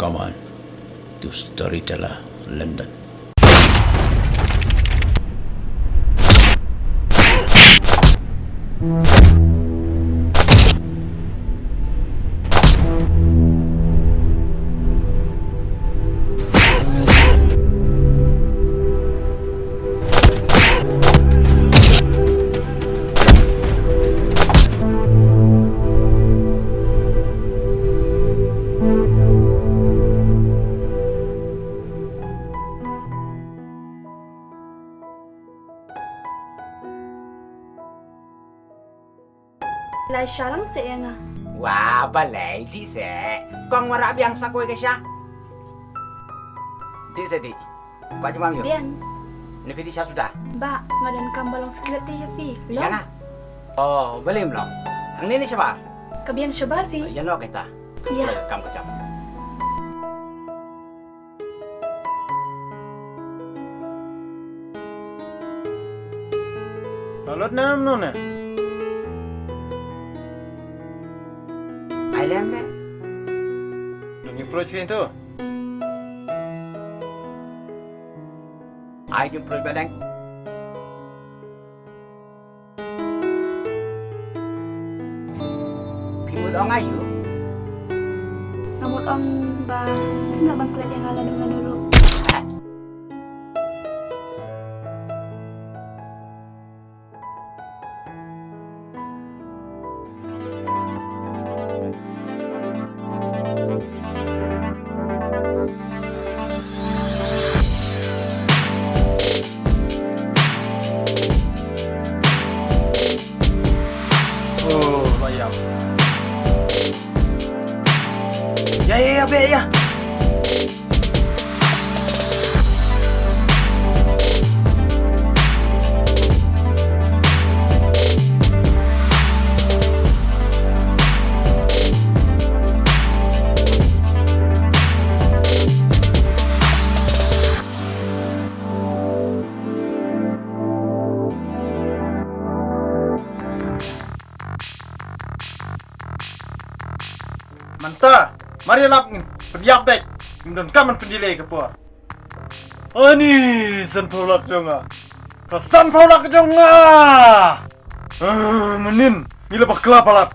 rekaman to Storyteller London. Lai syaram saya nga. Wah, balai di se. Kong warak biang sakoi ke sya? Di se di. Kau cuma yo. Biang, Ni di sya sudah. ba, ngadan kambalong sekilat ti fi. Ya na. Oh, belum lo. Ang ni siapa? Kabiang syabar fi. Ya no kita. Ya. Kamu kecam. Lalut nam nona. Ailam ne. Dungi approach tu. Ai jumpa badang. Pimut ong ayu. Ngamut ong ba, nga bang klat yang ngalan nga nuru. Oh, bayam. Ya, be ya. Manta, mari lap ni. Perdiap baik. Kemudian kaman pendilai ke puas. Ani, san paulat jonga. San paulat ke jonga. Menin, bila bakla palat.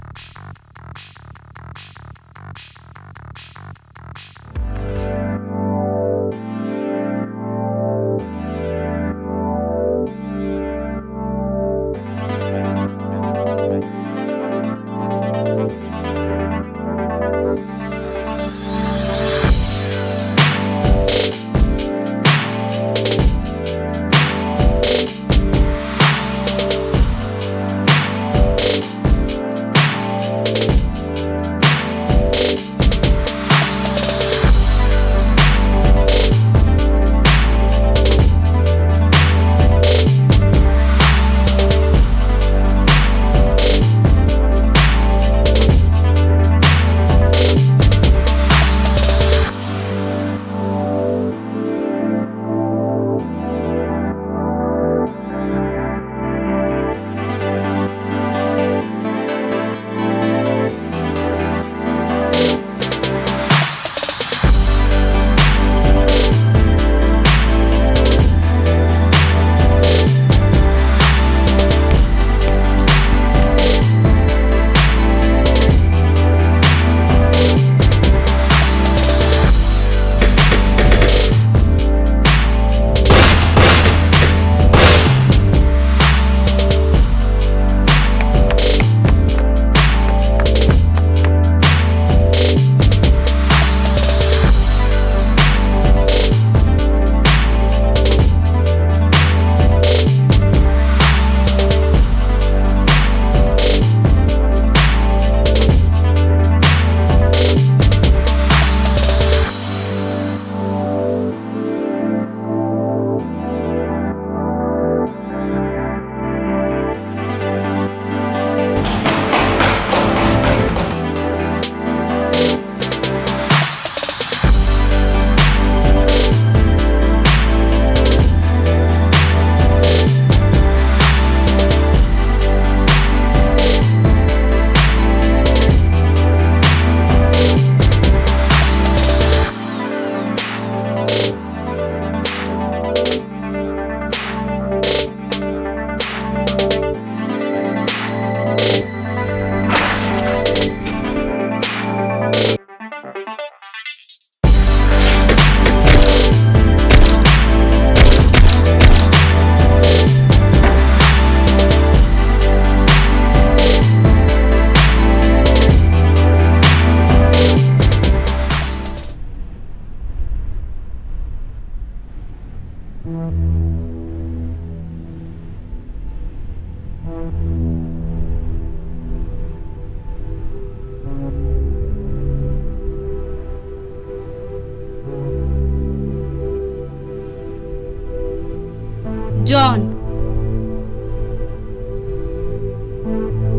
John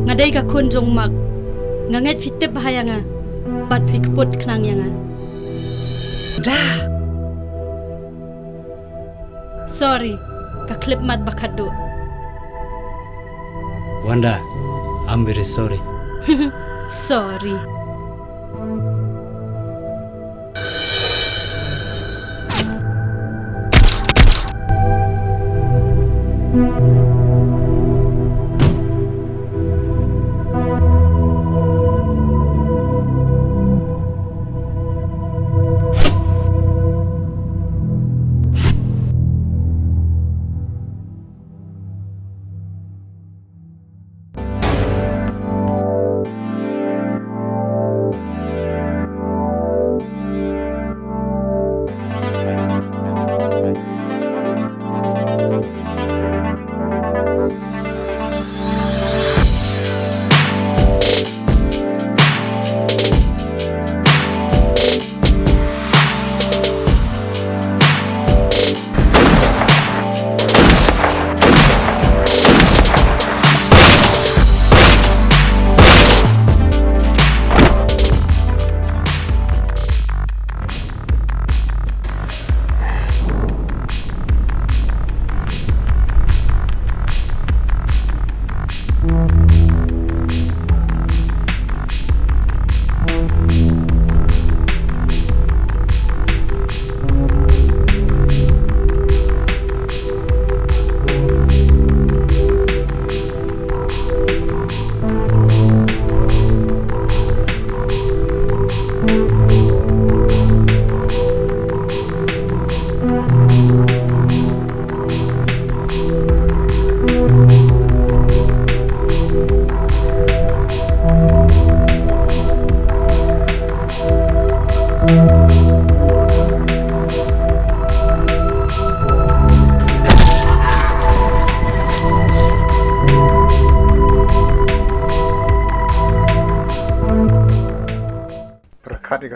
ngadai ka kun jong mak nganget fitip bahaya nga bat fi keput knang yang nga sorry ka klip mat bakado Wanda, I'm very sorry. sorry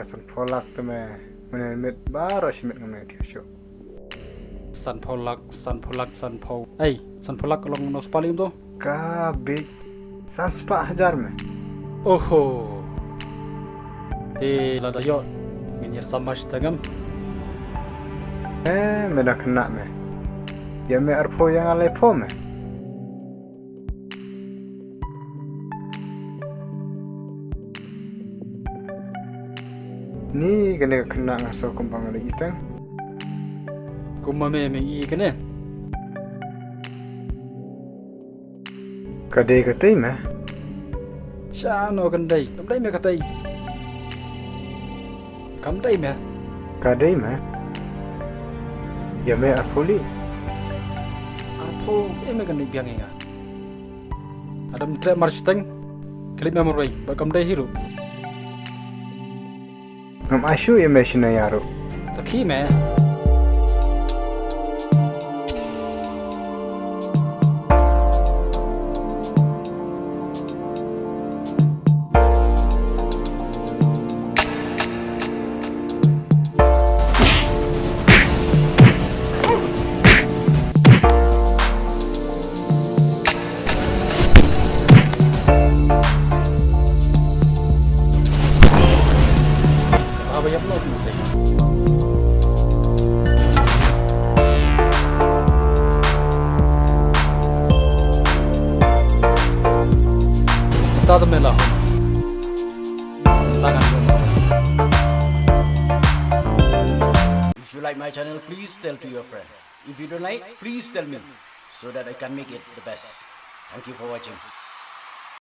San Polak teme menit baru simit ngamne tiasyo. San Polak. Hey, San Polak long nos paling tu. Ka big san spa hajar me. Oho. Lada yo. Minya samash tagam. Mena kena me. Ya me arpo yang alai po me. Ni kena ngaso kumpang ada itang. Kumame me I kene. Kadai katai me. Shano kandai me katai. Kamdai me. Kadai me. Ya me arpoli. Arpo me kandai biang inga. Adam tre marstang. Klip me moroi bakamdai hero. Ngam asyu ya me shina yaro. Taki me. Bayar lo nanti. Tak ada lah. Tangan. If you like my channel, please tell to your friend. If you don't like, please tell me so that I can make it the best. Thank you for watching.